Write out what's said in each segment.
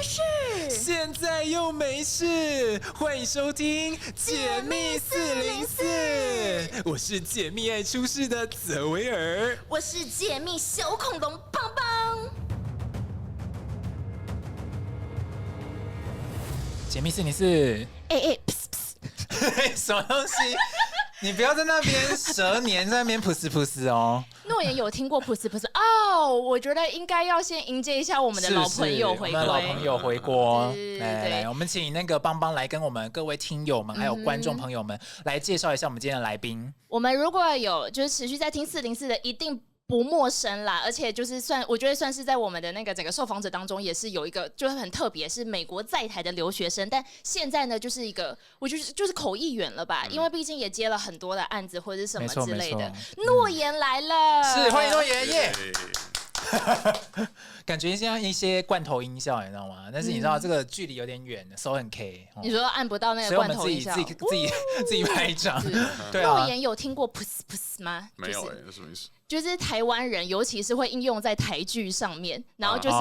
事，现在又没事，欢迎收听解密404，我是解密爱出事的泽维尔，我是解密小恐龙棒棒。解密404，什么东西？你不要在那边蛇年在那边噗噗哦。诺言有听过噗哦，我觉得应该要先迎接一下我们的老朋友回归。我们的老朋友回国，来，我们请那个邦邦来跟我们各位听友们还有观众朋友们来介绍一下我们今天的来宾。我们如果有就是持续在听404的，一定不陌生啦，而且就是我觉得算是在我们的那个整个受访者当中，也是有一个就是很特别，是美国在台的留学生，但现在呢，就是一个我觉得就是口译员了吧，因为毕竟也接了很多的案子或者是什么之类的。诺言来了，是欢迎诺言耶！感觉像一些罐头音效，你知道吗？但是你知道这个距离有点远，手很 K。你说按不到那个罐头音效，所以我们自己拍一张。对啊。诺言有听过噗吗？没有那什么意思？就是台湾人，尤其是会应用在台剧上面，然后就是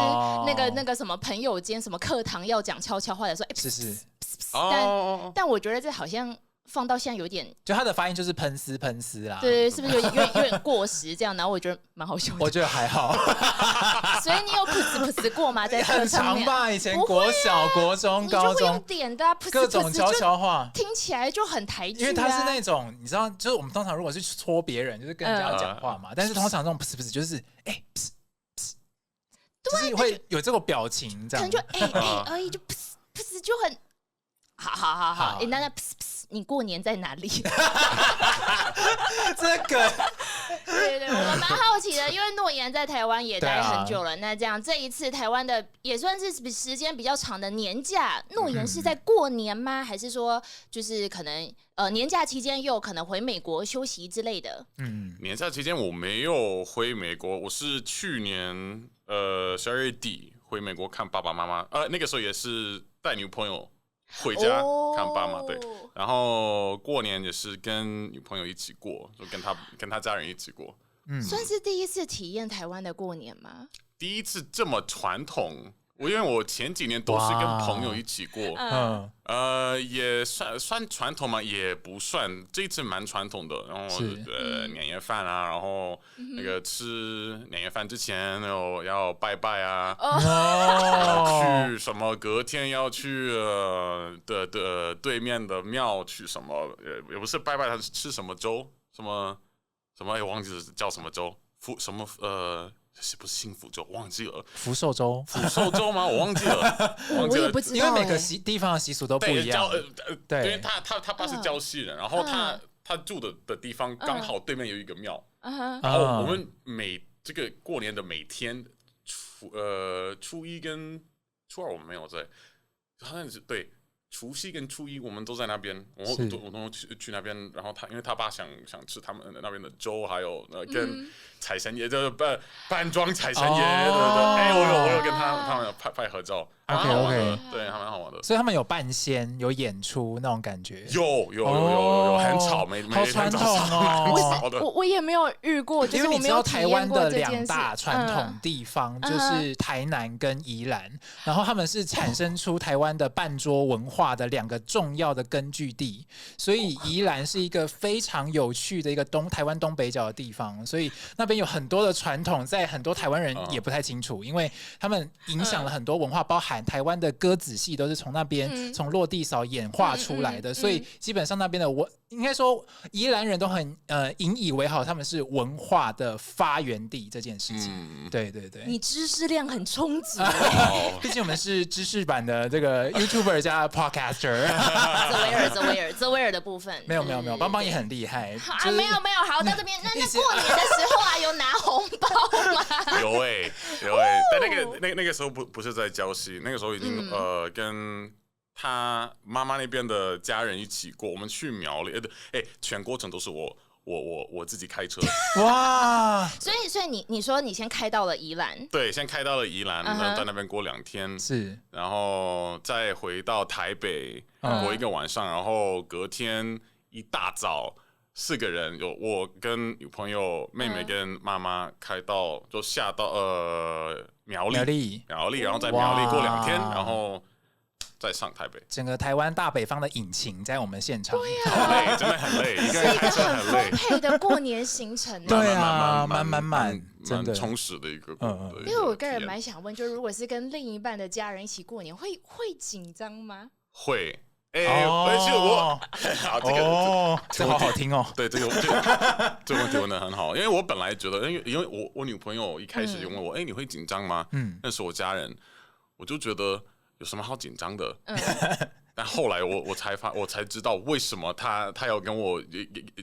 那个什么朋友间什么课堂要讲悄悄话的时候，是。但我觉得这好像放到现在有点，就它的发音就是喷丝啦。对，是不是有点过时这样？然后我觉得蛮好笑的。我觉得还好。所以你有噗过吗？在课上面很长吧？以前国小、国中、高中，你就会用点的各种悄悄话，听起来就很台剧。因为它是那种你知道，就是我们通常如果是戳别人，就是跟人家讲话嘛。但是通常这种噗就是就是会有这个表情，这样可能就而已，就噗就很好。那噗，你过年在哪里？这个，对，我们蛮好奇的，因为诺言在台湾也待很久了。那这样这一次台湾的也算是时间比较长的年假，诺言是在过年吗？还是说就是可能年假期间又可能回美国休息之类的？年假期间我没有回美国，我是去年12月底回美国看爸爸妈妈，那个时候也是带女朋友回家看爸妈，对，然后过年也是跟女朋友一起过，就跟他家人一起过，算是第一次体验台湾的过年吗？第一次这么传统，因为我前几年都是跟朋友一起过，也算传统嘛，也不算，这一次蛮传统的，然后年夜饭啊，然后那个吃年夜饭之前要拜拜啊，去什么隔天要去的对面的庙去什么，也不是拜拜，他是吃什么粥，什么我忘记了叫什么粥，不是幸福粥，忘记了。福寿粥吗？我忘记了，我也不知道，因为每个地方的习俗都不一样。对，因为他爸是礁溪人，然后他住的地方刚好对面有一个庙，然后我们这个过年的每天初一跟初二我们没有在，好像是对。除夕跟初一我们都在那边，我都去那边，然后因为他爸想吃他们那边的粥，还有跟财神爷就是扮装财神爷，我有跟他们拍合照，蛮好玩的，对，还蛮好玩的。所以他们有扮仙，有演出那种感觉，有，很吵，好传统哦。我也没有遇过，因为你知道台湾的2大传统地方就是台南跟宜兰，然后他们是产生出台湾的办桌文化的2个重要的根据地，所以宜兰是一个非常有趣的一个台湾东北角的地方，所以那边有很多的传统，在很多台湾人也不太清楚，因为他们影响了很多文化，包含台湾的歌仔戏都是从那边从落地扫演化出来的，所以基本上那边的应该说宜兰人都很引以为豪，他们是文化的发源地这件事情。对，你知识量很充足，毕竟我们是知识版的这个 YouTuber 加 Podcaster。泽维尔的部分没有，邦邦也很厉害。没有，好，到这边那过年的时候啊，有拿红包吗？有但那个时候不是在礁溪，那个时候已经跟他妈妈那边的家人一起过，我们去苗栗，全过程都是我自己开车。哇！所以你说你先开到了宜兰，对，先开到了宜兰，在那边过2天，是，然后再回到台北过1个晚上，然后隔天一大早4个人，有我跟女朋友、妹妹跟妈妈开到就下到苗栗，然后在苗栗过2天，然后再上台北。整个台湾大北方的引擎在我们现场，对好累，真的很累，一个人开车很累。丰沛的过年行程，对啊，满，真的充实的一个。因为我个人蛮想问，就如果是跟另一半的家人一起过年，会紧张吗？会。而且我这好好听哦。对，这个问题问得很好，因为我本来觉得，因为我女朋友一开始就问我，你会紧张吗？那是我家人，我就觉得有什么好紧张的？但后来我才知道为什么他要跟我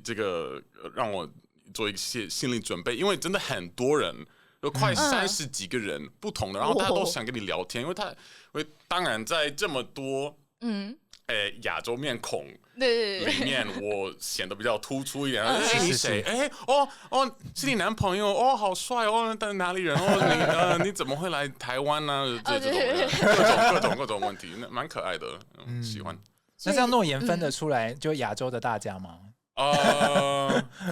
这个让我做一些心理准备，因为真的很多人。有快30几个人不同的，然后大家都想跟你聊天，因为当然在这么多亚洲面孔里面，我显得比较突出一点。你谁？是你男朋友？好帅哦！但哪里人？你怎么会来台湾呢？这种各种问题，那蛮可爱的，喜欢。那这样诺言分得出来就亚洲的大家吗？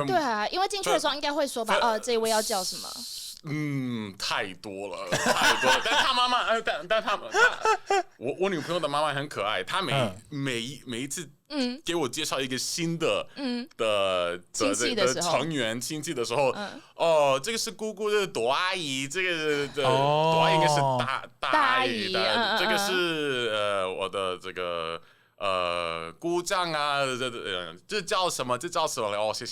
对啊，因为进去的时候应该会说吧，这一位要叫什么？太多了。但他妈妈，我女朋友的妈妈很可爱，她每一次给我介绍一个新的成员亲戚的时候，这个是姑姑，这个朵阿姨，这个朵阿姨应该是大阿姨，这个是我的这个。姑丈啊，这叫什么？谢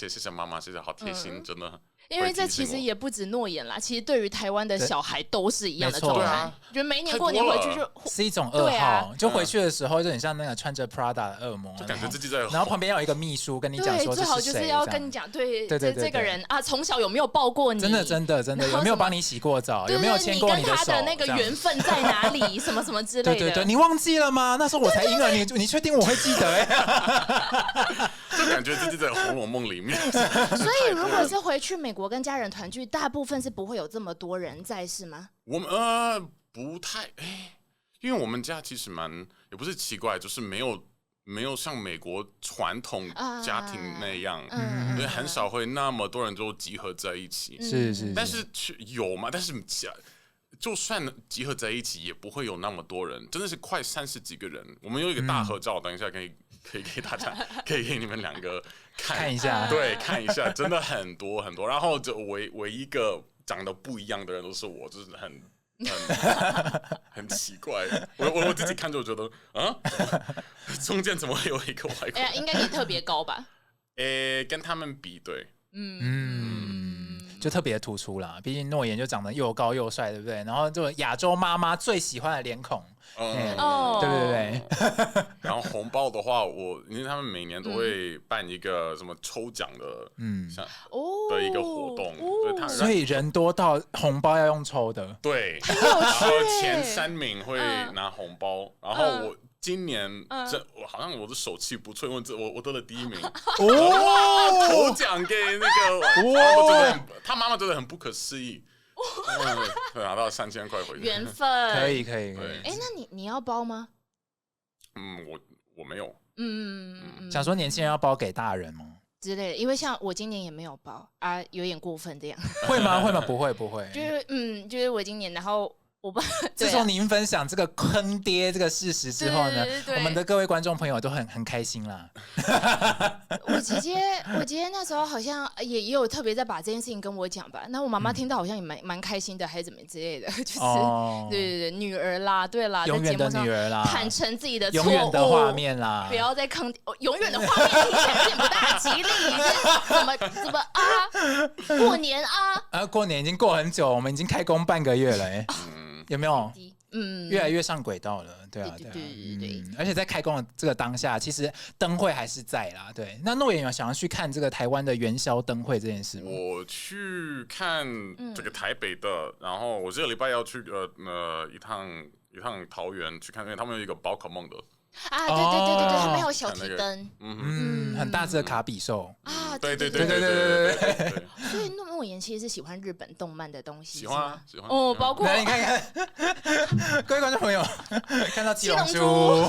谢妈妈，谢谢，好贴心，真的。因为这其实也不止诺言啦，其实对于台湾的小孩都是一样的状态。觉得每一年过年回去是一种噩耗，就回去的时候就很像那个穿着 Prada 的恶魔，就感觉自己在。然后旁边要有一个秘书跟你讲说，最好就是要跟你讲，对这个人啊，从小有没有抱过你？真的有没有帮你洗过澡？有没有牵过你的手？你跟他的那个缘分在哪里？什么之类的？对，你忘记了吗？那时候我才婴儿，你确定我会记得？就感觉自己在《红楼梦》里面。所以如果是回去美国跟家人团聚，大部分是不会有这么多人在，是吗？我们不太因为我们家其实也不是奇怪，就是没有像美国传统家庭那样，因为很少会那么多人都集合在一起。是，但是有嘛？但是就算集合在一起，也不会有那么多人，真的是快30几个人。我们有一个大合照，等一下可以给大家，可以给你们2个看一下，对，看一下，真的很多很多。然后就唯一一个长得不一样的人都是我，就是很奇怪。我自己看就觉得中间怎么会有一个外国人？应该也特别高吧？跟他们比，对，就特别突出啦。毕竟诺言就长得又高又帅，对不对？然后就亚洲妈妈最喜欢的脸孔。对。然后红包的话，因为他们每年都会办一个什么抽奖的，的一个活动，所以人多到红包要用抽的。对，然后前3名会拿红包，然后我今年好像我的手气不错，因为我得了第1名，头奖给那个，他妈妈真的很不可思议。拿到3000块回去，缘分可以。那你要包吗？我没有。想说年轻人要包给大人吗？之类的，因为像我今年也没有包啊，有点过分这样。会吗？不会。就是我今年，然后我爸自从您分享这个坑爹这个事实之后呢，我们的各位观众朋友都很开心啦。我姐姐那时候好像也有特别在把这件事情跟我讲吧，那我妈妈听到好像也蛮开心的，还是怎么之类的，就是对，女儿啦，对啦，永远的女儿啦，坦诚自己的错误，永远的画面啦，不要再坑永远的画面，听起来有点不大吉利，怎么啊？过年啊？过年已经过很久，我们已经开工半个月了，有没有？越来越上轨道了，对。而且在开工的这个当下，其实灯会还是在啦，对。那诺言有想要去看这个台湾的元宵灯会这件事吗？我去看这个台北的，然后我这个礼拜要去一趟桃园去看，因为他们有一个宝可梦的。对，他们有小提灯，很大只的卡比兽啊，对。所以诺言其实是喜欢日本动漫的东西，喜欢包括你看，各位观众朋友，看到七龙珠、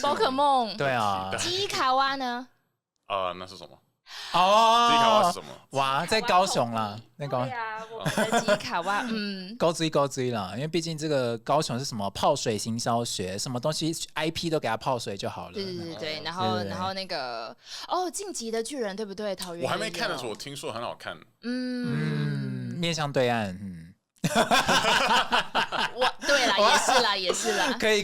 宝可梦，对啊，吉卡哇呢？那是什么？吉卡哇是什么？哇，在高雄啦，那对啊，我们的吉卡哇，高追啦，因为毕竟这个高雄是什么泡水行销学，什么东西 IP 都给它泡水就好了。对，然后那个晋级的巨人对不对？桃园我还没看的时候，我听说很好看。面向对岸，对啦，也是啦，可以，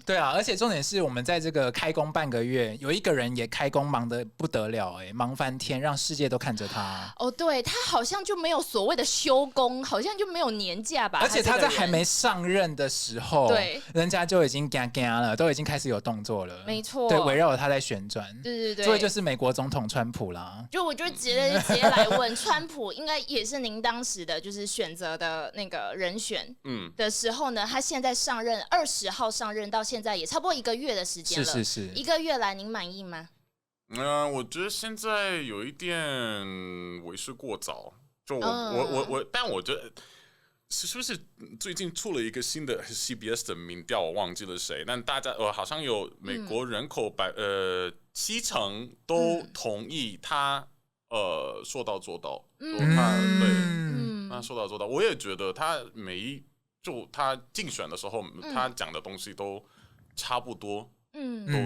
对啊，而且重点是我们在这个开工半个月，有一个人也开工忙得不得了，忙翻天，让世界都看着他。对他好像就没有所谓的休工，好像就没有年假吧？而且他在还没上任的时候，对，人家就已经嘎了，都已经开始有动作了。没错，对，围绕着他在旋转。对，所以就是美国总统川普啦。就我就直接来问，川普应该也是您当时的就是选择的那个人选，的时候呢，他现在上任20号上任到现在也差不多1个月的时间了，是1个月来您满意吗？我觉得现在有一点为时过早。就但我觉得是不是最近出了一个新的 CBS 的民调，我忘记了谁，但大家好像有美国人口70%都同意他说到做到，他说到做到。我也觉得他他竞选的时候，他讲的东西都差不多，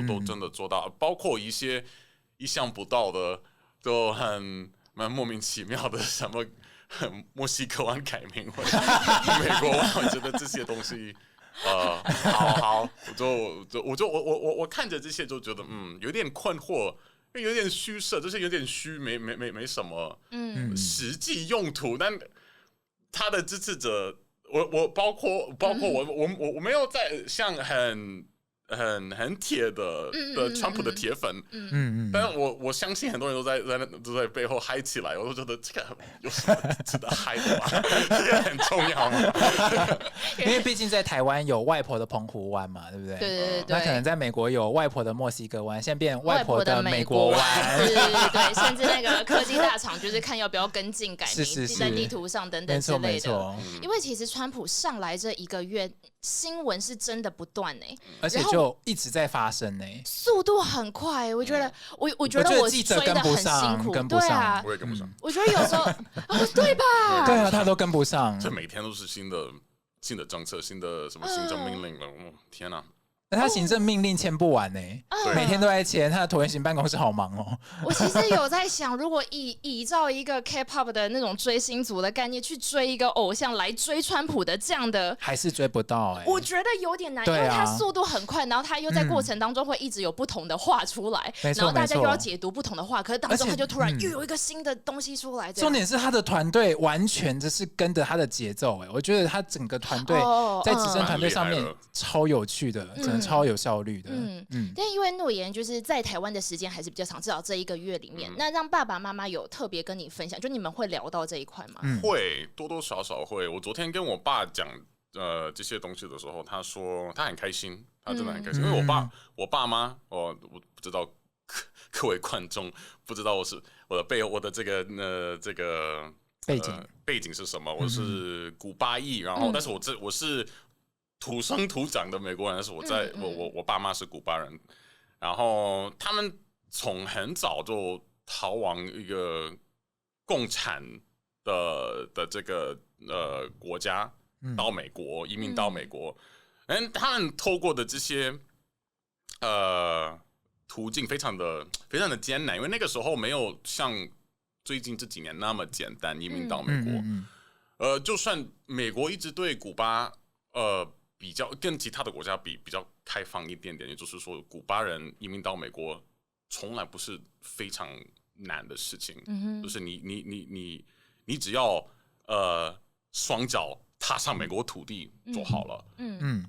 都真的做到，包括一些意想不到的，都蛮莫名其妙的，什么墨西哥湾改名或者美国湾，我觉得这些东西，好，我看着这些就觉得，有点困惑，有点虚设，就是有点虚，没什么实际用途，但他的支持者，我包括我没有在像很铁的川普的铁粉，但是我相信很多人都在背后嗨起来，我都觉得这个有什么值得嗨的吗？这个很重要吗？因为毕竟在台湾有外婆的澎湖湾嘛，对不对？对。那可能在美国有外婆的墨西哥湾，现在变外婆的美国湾，对，甚至那个科技大厂就是看要不要跟进改名，是在地图上等等之类的。没错。因为其实川普上来这1个月，新闻是真的不断而且就一直在发生速度很快。我觉得我追得很辛苦，对啊，我也跟不上。我觉得有时候对吧？对啊，他都跟不上，这每天都是新的政策，新的什么行政命令了，天哪！他行政命令签不完每天都在签，他的椭圆形办公室好忙哦。我其实有在想，如果依照一个 K-pop 的那种追星族的概念去追一个偶像来追川普的这样的，还是追不到我觉得有点难，因为他速度很快，然后他又在过程当中会一直有不同的话出来，然后大家又要解读不同的话，可是当中他就突然又有一个新的东西出来。重点是他的团队完全就是跟着他的节奏我觉得他整个团队在资深团队上面超有趣的，真的超有效率的。但因为诺言就是在台湾的时间还是比较长，至少这1个月里面，那让爸爸妈妈有特别跟你分享，就你们会聊到这一块吗？会，多多少少会。我昨天跟我爸讲这些东西的时候，他说他很开心，他真的很开心，因为我爸妈，我不知道各位观众不知道我的这个背景是什么？我是古巴裔，然后但是我是土生土长的美国人，但是我爸妈是古巴人，然后他们从很早就逃往一个共产的这个国家，到美国移民到美国，他们透过的这些途径非常的艰难，因为那个时候没有像最近这几年那么简单移民到美国。就算美国一直对古巴比较跟其他的国家比较开放一点点，也就是说，古巴人移民到美国从来不是非常难的事情，就是你只要双脚踏上美国土地就好了。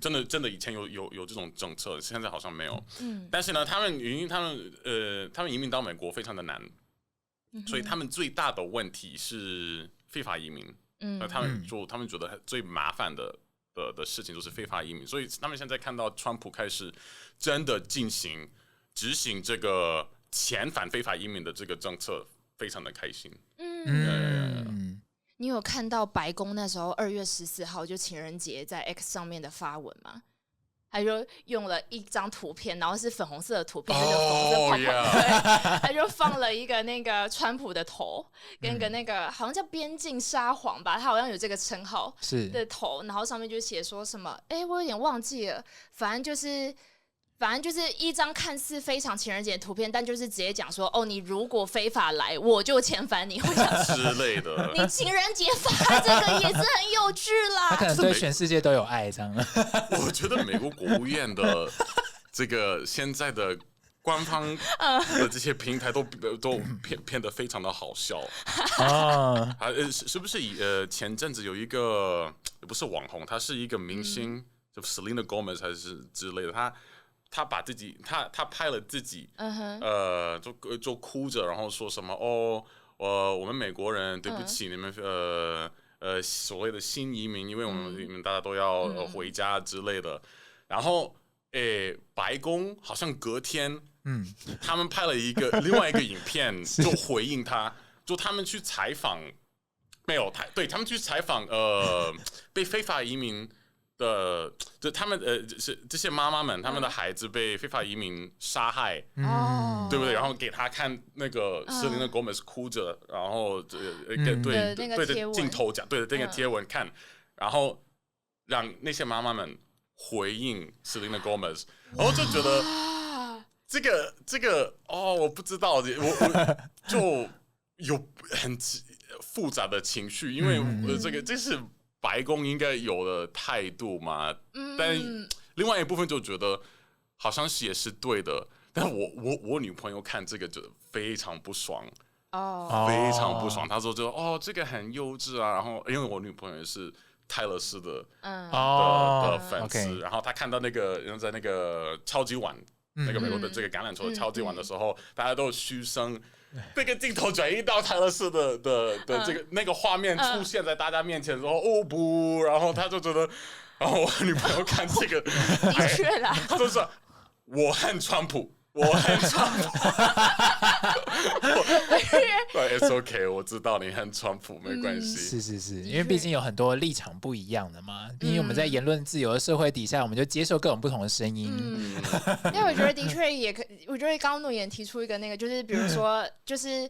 真的以前有这种政策，现在好像没有。但是呢，他们移民到美国非常的难，所以他们最大的问题是非法移民。他们觉得最麻烦的事情就是非法移民，所以他们现在看到川普开始真的执行这个遣返非法移民的这个政策，非常的开心。你有看到白宫那时候2月14号就情人节在 X 上面的发文吗？他就用了一张图片，然后是粉红色的图片，就是粉红色泡泡，对，他就放了一个那个川普的头，跟一个那个好像叫边境沙皇吧，他好像有这个称号的头，然后上面就写说什么，我有点忘记了，反正就是一张看似非常情人节的图片，但就是直接讲说，你如果非法来，我就遣返你，会想之类的。你情人节发这个也是很有趣啦。他可能对全世界都有爱，这样。我觉得美国国务院的这个现在的官方的这些平台都偏得非常的好笑啊。是不是前阵子有一个不是网红，他是一个明星，就 Selena Gomez 还是之类的，他把自己他拍了自己，就哭着，然后说什么我们美国人对不起你们所谓的新移民，因为你们大家都要回家之类的。然后白宫好像隔天，他们拍了另外一个影片，就回应他，就他们去采访，没有对他们去采访被非法移民。就他们是这些妈妈们，他们的孩子被非法移民杀害，对不对？然后给他看那个Selena Gomez哭着，然后对着镜头讲，对着这个贴文看，然后让那些妈妈们回应 Selena Gomez， 然后就觉得这个我不知道，我就有很复杂的情绪，因为这是。白宫应该有的态度嘛，但另外一部分就觉得好像也是对的，但我女朋友看这个就非常不爽，非常不爽。她说这个很幼稚啊，然后因为我女朋友也是泰勒斯的粉丝，然后她看到那个在那个超级碗，那个美国的这个橄榄球的超级碗的时候，大家都嘘声。那个镜头转移到泰勒斯的这个那个画面出现在大家面前的时候，不，然后他就觉得，然后我女朋友看这个，的确啦，就是我恨川普。我恨川普，It's OK， 我知道你恨川普，没关系。是，因为毕竟有很多立场不一样的嘛。因为我们在言论自由的社会底下，我们就接受各种不同的声音。因为我觉得的确也可，我觉得刚刚诺言提出一个那个，就是比如说，就是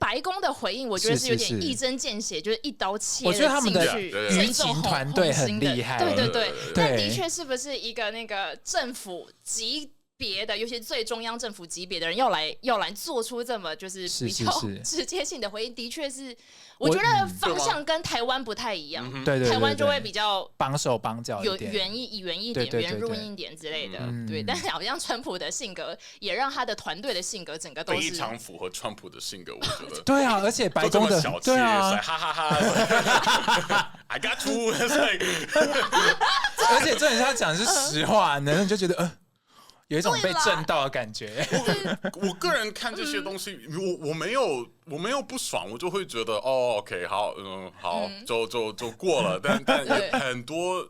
白宫的回应，我觉得是有点一针见血，就是一刀切。我觉得他们的舆情团队很厉害，对。但的确是不是一个那个政府级别的，尤其最中央政府级别的人要来做出这么就是比较直接性的回应，的确是我觉得方向跟台湾不太一样。对，台湾就会比较绑手绑脚一点，圆一点，圆润一点之类的。对，但是好像川普的性格也让他的团队的性格整个都是非常符合川普的性格，我觉得。对啊，而且白宫的小气，哈哈哈 ，I got you， 而且重点是他讲的是实话，然后你就觉得有一种被震到的感觉。我个人看这些东西，我没有不爽，我就会觉得OK， 好，好，就过了。但很多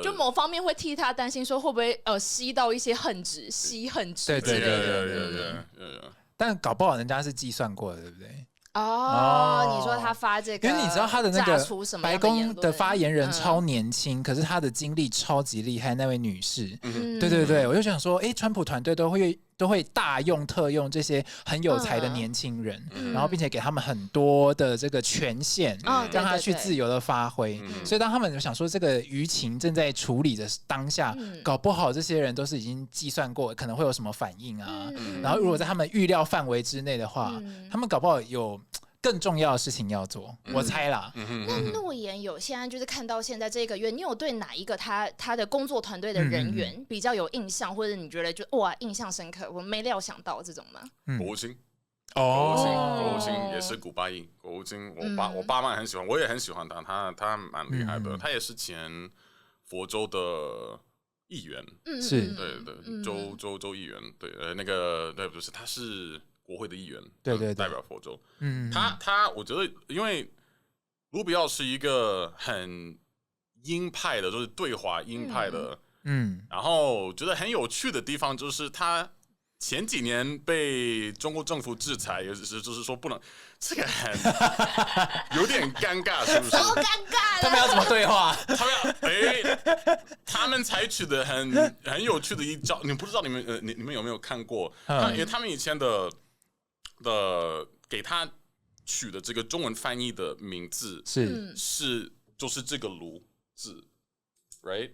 就某方面会替他担心，说会不会吸到一些恨值，吸恨值之类的。对。但搞不好人家是计算过的，对不对？你说他发这个，因为你知道他的那个白宫的发言人超年轻，可是他的经历超级厉害，那位女士，对，我就想说，川普团队都会大用特用这些很有才的年轻人，然后并且给他们很多的这个权限，让他去自由的发挥。所以当他们想说这个舆情正在处理的当下，搞不好这些人都是已经计算过可能会有什么反应啊。然后如果在他们预料范围之内的话，他们搞不好有更重要的事情要做，我猜啦。那诺言有现在就是看到现在这个月，你有对哪一个他的工作团队的人员比较有印象，或者你觉得就印象深刻，我没料想到这种吗？国务卿，国务卿也是古巴裔，国务卿我爸妈很喜欢，我也很喜欢他蛮厉害的，他也是前佛州的议员，是，对，州议员，对，那个对，不是，他是国会的议员，对，代表佛州。他我觉得，因为卢比奥是一个很鹰派的，就是对华鹰派的，然后我觉得很有趣的地方就是他前几年被中国政府制裁，就是说不能，这个有点尴尬，是不是？超尴尬的。他们要怎么对话？他们采取的很有趣的一招，你不知道你们有没有看过？因为他们以前的给他取的这个中文翻译的名字就是这个炉字 ，right？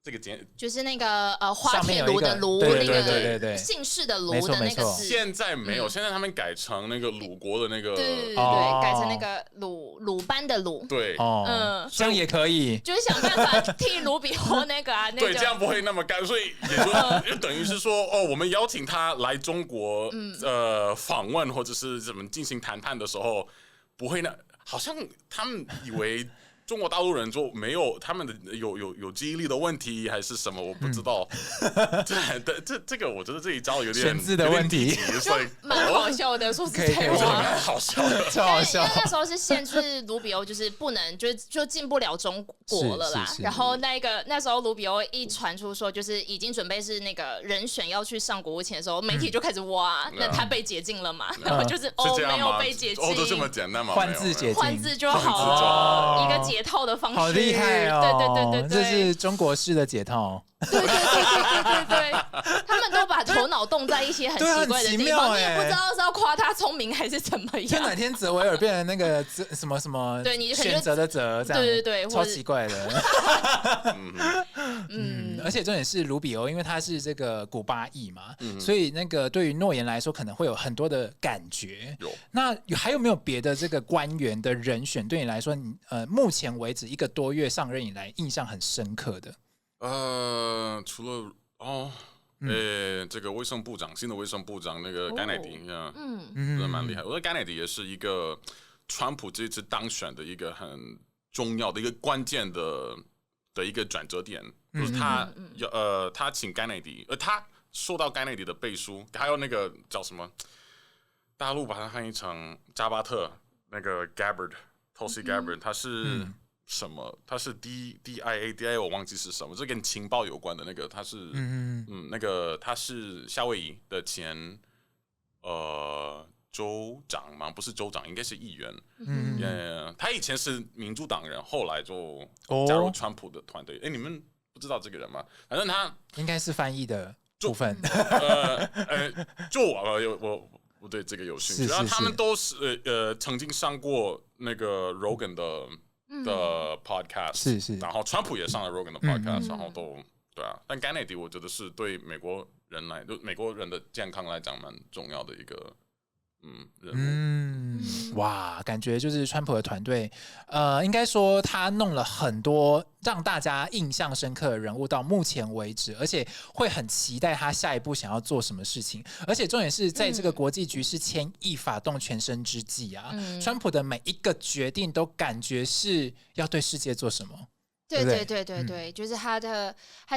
这个就是那个花铁炉的炉，那个姓氏的炉的那个字。现在没有，现在他们改成那个鲁国的那个，对，改成那个鲁班的鲁。对，这样也可以，就是想办法替卢比欧那个啊，对，这样不会那么干，所以也就等于是说，我们邀请他来中国访问或者是怎么进行谈判的时候，不会好像他们以为。中国大陆人就没有他们的有记忆力的问题还是什么？我不知道。对，这个我觉得这一招有点选字的问题，就蛮好笑的。说实在话，蛮好笑的，超好笑。因为那时候是限制卢比欧，就是不能就进不了中国了啦。然后那时候卢比欧一传出说，就是已经准备是那个人选要去上国务卿的时候，媒体就开始挖，那他被解禁了嘛？然后就是没有被解禁，都这么简单吗？换字解禁，换字就好，一个解套的方式，好厉害哦！对，这是中国式的解套。对，他们都把头脑动在一些很奇怪的地方，你也不知道是要夸他聪明还是怎么样。就哪天泽维尔变成那个什么，对你选择的择，这样对，超奇怪的。而且重点是卢比欧，因为他是这个古巴裔嘛，所以那个对于诺言来说，可能会有很多的感觉。那还有没有别的这个官员的人选，对你来说，目前为止1个多月上任以来，印象很深刻的？除了这个新的卫生部长那个甘乃迪，真的蛮厉害。我觉得甘乃迪也是一个川普这次当选的一个很重要的一个关键的一个转折点，就是他请甘乃迪，他受到甘乃迪的背书，还有那个叫什么，大陆把它翻译成加巴特那个 Tulsi Gabbard， 他是。什么？他是 DIA， 我忘记是什么，这跟情报有关的那个，他是那个他是夏威夷的前州长吗？不是州长，应该是议员。他以前是民主党人，后来就加入川普的团队。你们不知道这个人吗？反正他应该是翻译的部分。我对这个有兴趣。然后他们都是曾经上过那个 Rogan 的 podcast 是，然后川普也上了 Rogan 的 podcast，然后都对啊。但甘乃迪我觉得是对美国人的健康来讲蛮重要的一个人物。哇，感觉就是川普的团队，应该说他弄了很多让大家印象深刻的人物到目前为止，而且会很期待他下一步想要做什么事情。而且重点是在这个国际局势牵一发动全身之际啊，川普的每一个决定都感觉是要对世界做什么。对，就是他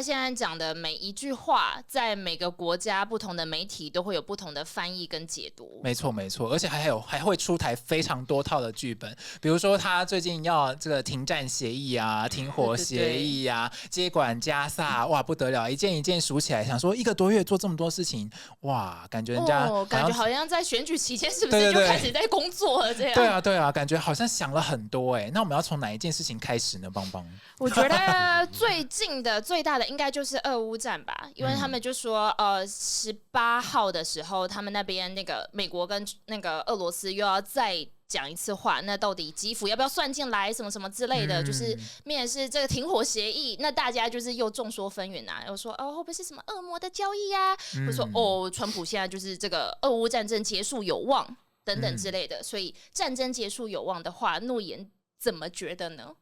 现在讲的每一句话，在每个国家不同的媒体都会有不同的翻译跟解读。没错，而且还会出台非常多套的剧本，比如说他最近要这个停战协议啊、停火协议啊、接管加萨，哇不得了，一件一件数起来，想说1个多月做这么多事情，哇，感觉人家感觉好像在选举期间是不是就开始在工作了这样？对啊，感觉好像想了很多那我们要从哪一件事情开始呢？邦邦。我觉得最近的最大的应该就是俄乌战吧，因为他们就说18号的时候，他们那边那个美国跟那个俄罗斯又要再讲一次话，那到底基辅要不要算进来什么什么之类的，就是面是这个停火协议，那大家就是又众说纷纭又说会不会是什么恶魔的交易啊，或者说川普现在就是这个俄乌战争结束有望等等之类的，所以战争结束有望的话，诺言怎么觉得呢？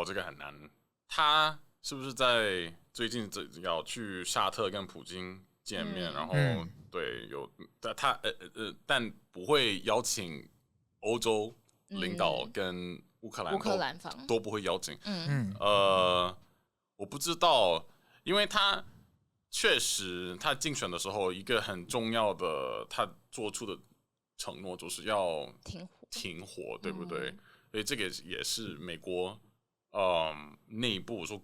这个很难。他是不是在最近要去沙特跟普京见面？然后对但不会邀请欧洲领导跟乌克兰方都不会邀请。我不知道，因为他确实他竞选的时候一个很重要的他做出的承诺就是要停火，对不对？所以这个也是美国内部说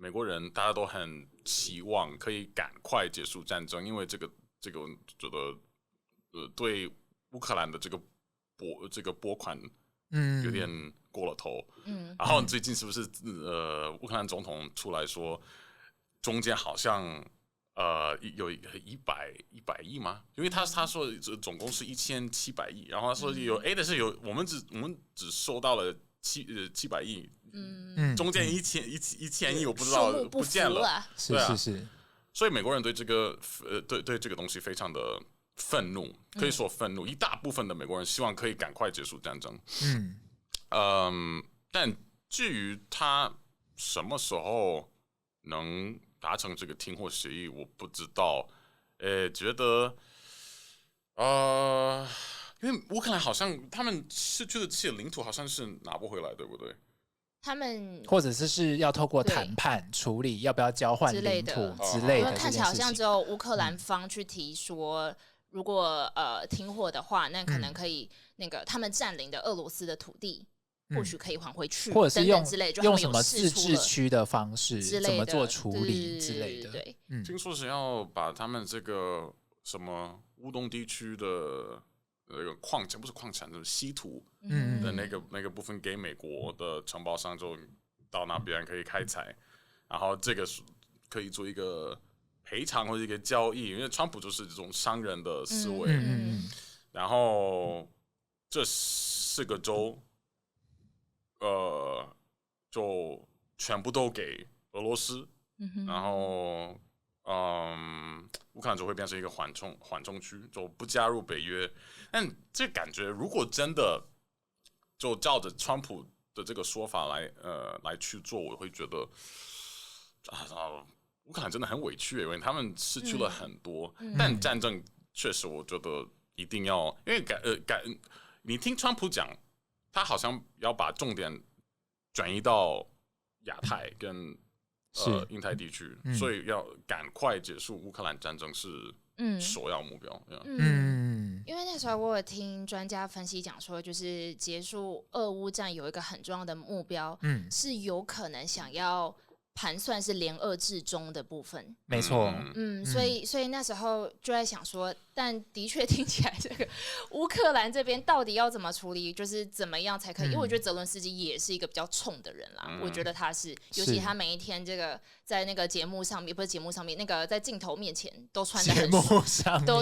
美国人大家都很期望可以赶快结束战争，因为这个我觉得对乌克兰的这个拨款有点过了头。然后最近是不是乌克兰总统出来说，中间好像有100亿吗？因为他说总共是1700亿，然后他说我们只收到了700亿，中间1000亿我不知道不见了，是，所以美国人对这个对这个东西非常的愤怒，可以说愤怒。一大部分的美国人希望可以赶快结束战争，但至于他什么时候能达成这个停火协议，我不知道。觉得因为乌克兰好像他们失去的这些领土好像是拿不回来，对不对？他们或者是要透过谈判处理要不要交换领土之类的，因为看起来好像只有乌克兰方去提说，如果停火的话，那可能可以那个他们占领的俄罗斯的土地。或许可以还回去，或者是用什么自治区的方式，怎么做处理之类的。对，听说是要把他们这个什么乌东地区的那个矿产，不是矿产，就是稀土的那个部分给美国的承包商，就到那边可以开采，然后这个可以做一个赔偿或者一个交易，因为川普就是这种商人的思维。然后这4个州。就全部都给俄罗斯，然后乌克兰就会变成一个缓冲区，就不加入北约。但这感觉如果真的就照着川普的这个说法来去做，我会觉得乌克兰真的很委屈，因为他们失去了很多。但战争确实，我觉得一定要，因为你听川普讲。他好像要把重点转移到亚太跟印太地区，所以要赶快结束乌克兰战争是首要目标。因为那时候我有听专家分析讲说，就是结束俄乌战有一个很重要的目标，是有可能想要盘算是联俄制中的部分，没错。所以那时候就在想说，但的确听起来这个乌克兰这边到底要怎么处理，就是怎么样才可以？因为我觉得泽伦斯基也是一个比较冲的人啦，我觉得他是，尤其他每一天这个在那个节目上面，不是节目上面，那个在镜头面前都穿的很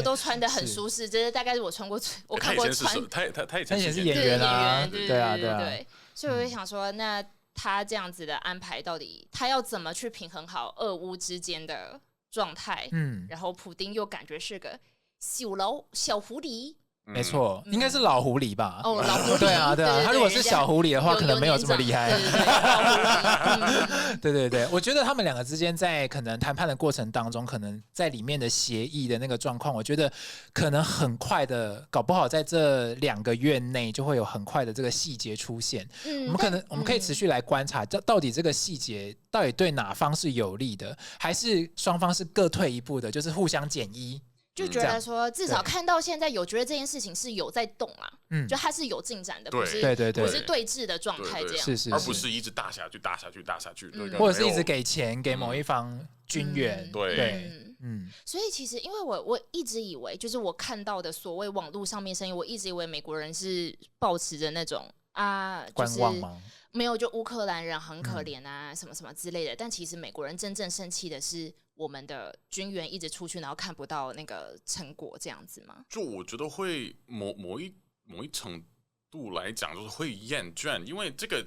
都穿的很舒适，这是大概是我看过他以前是演员啊，对啊，所以我就想说那。他这样子的安排，到底他要怎么去平衡好俄乌之间的状态？然后普丁又感觉是个小狐狸，没错，应该是老狐狸吧？老狐狸，对啊，他如果是小狐狸的话，可能没有这么厉害。对，我觉得他们两个之间在可能谈判的过程当中，可能在里面的协议的那个状况，我觉得可能很快的，搞不好在这2个月内就会有很快的这个细节出现。我们可以持续来观察，到底这个细节到底对哪方是有利的，还是双方是各退一步的，就是互相减一。就觉得说，至少看到现在有觉得这件事情是有在动啦，就它是有进展的，不是对峙的状态这样，而不是一直打下去，或者是一直给钱给某一方军援，所以其实因为我一直以为，就是我看到的所谓网络上面声音，我一直以为美国人是抱持着那种观望吗？没有，就乌克兰人很可怜啊，什么什么之类的。但其实美国人真正生气的是我们的军援一直出去，然后看不到那个成果，这样子吗？就我觉得会某一程度来讲，就是会厌倦，因为这个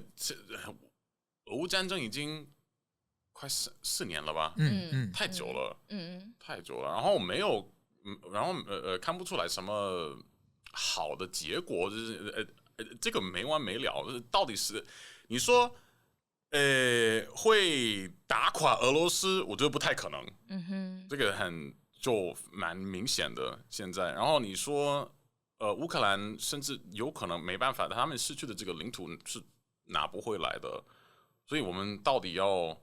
俄乌战争已经快4年了吧？太久了，太久了。然后看不出来什么好的结果，就是这个没完没了，到底是。你说，会打垮俄罗斯，我觉得不太可能。这个就蛮明显的现在。然后你说，乌克兰甚至有可能没办法，他们失去的这个领土是拿不回来的。所以我们到底要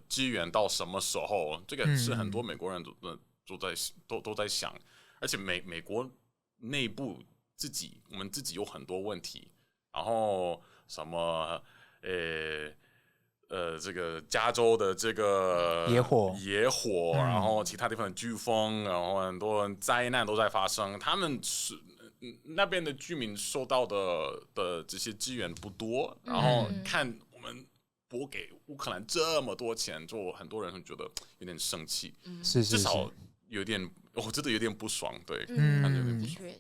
支援到什么时候？这个是很多美国人都在想，而且美国内部我们自己有很多问题，然后。什么这个加州的这个野火，然后其他地方的飓风，然后很多灾难都在发生。他们是那边的居民受到的这些资源不多，然后看我们拨给乌克兰这么多钱，就很多人会觉得有点生气，至少有点。我真的有点不爽，对，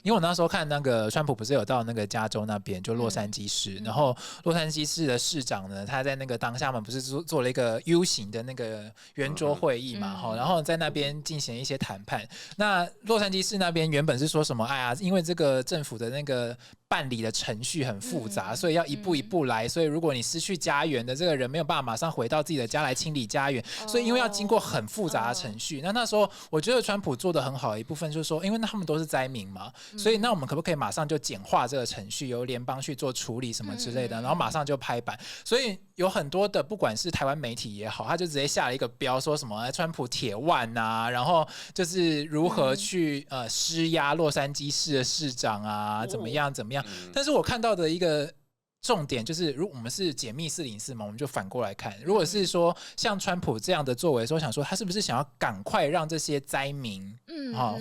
因为我那时候看那个川普不是有到那个加州那边，就洛杉矶市，然后洛杉矶市的市长呢，他在那个当下嘛，不是做了一个 U 型的那个圆桌会议嘛，然后在那边进行一些谈判。那洛杉矶市那边原本是说什么？哎呀，因为这个政府的那个办理的程序很复杂，所以要一步一步来。所以如果你失去家园的这个人没有办法马上回到自己的家来清理家园，所以因为要经过很复杂的程序。那时候我觉得川普做的很好的一部分就是说，因为他们都是灾民嘛，所以那我们可不可以马上就简化这个程序，由联邦去做处理什么之类的，然后马上就拍板。所以有很多的不管是台湾媒体也好，他就直接下了一个标，说什么川普铁腕啊，然后就是如何去施压洛杉矶市的市长啊，怎么样。但是我看到的一个重点就是，如果我们是解密404嘛，我们就反过来看。如果是说像川普这样的作为，说想说他是不是想要赶快让这些灾民，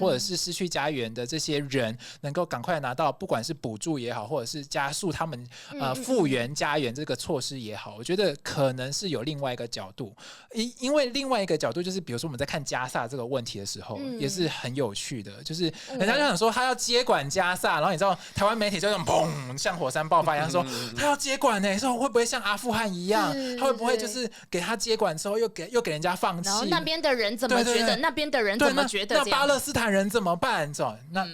或者是失去家园的这些人，能够赶快拿到不管是补助也好，或者是加速他们复原家园这个措施也好，我觉得可能是有另外一个角度。因为另外一个角度就是，比如说我们在看加萨这个问题的时候，也是很有趣的，就是人家就想说他要接管加萨，然后你知道台湾媒体就这种砰像火山爆发一样说。他要接管呢，说会不会像阿富汗一样？他会不会就是给他接管之后又给人家放弃？然后那边的人怎么觉得？那边的人怎么觉得？那巴勒斯坦人怎么办？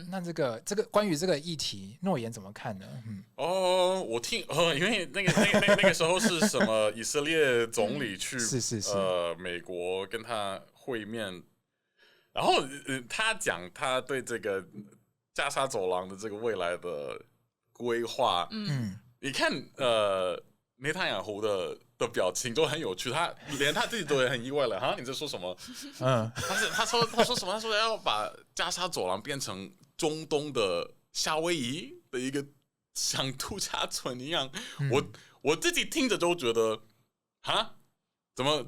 那这个关于这个议题，诺言怎么看呢？我听因为那个时候是什么？以色列总理去美国跟他会面，然后他讲他对这个加沙走廊的这个未来的规划，你看，内塔尼亚胡的表情都很有趣，连他自己都很意外了。哈，你在说什么？他说什么？他说要把加沙走廊变成中东的夏威夷的一个像度假村一样。我自己听着都觉得，哈，怎么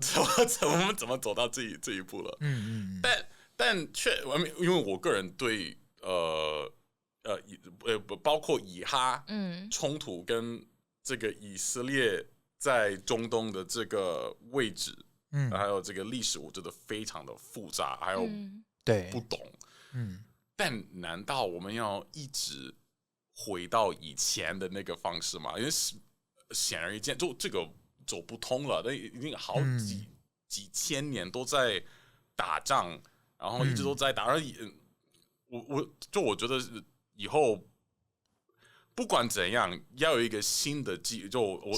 走到这一步了？但因为我个人对包括以哈冲突跟这个以色列在中东的这个位置，还有这个历史，我觉得非常的复杂，还有不懂。但难道我们要一直回到以前的那个方式吗？因为显而易见，就这个走不通了。那已经好几千年都在打仗，然后一直都在打。我觉得。以后不管怎样，要有一个新的我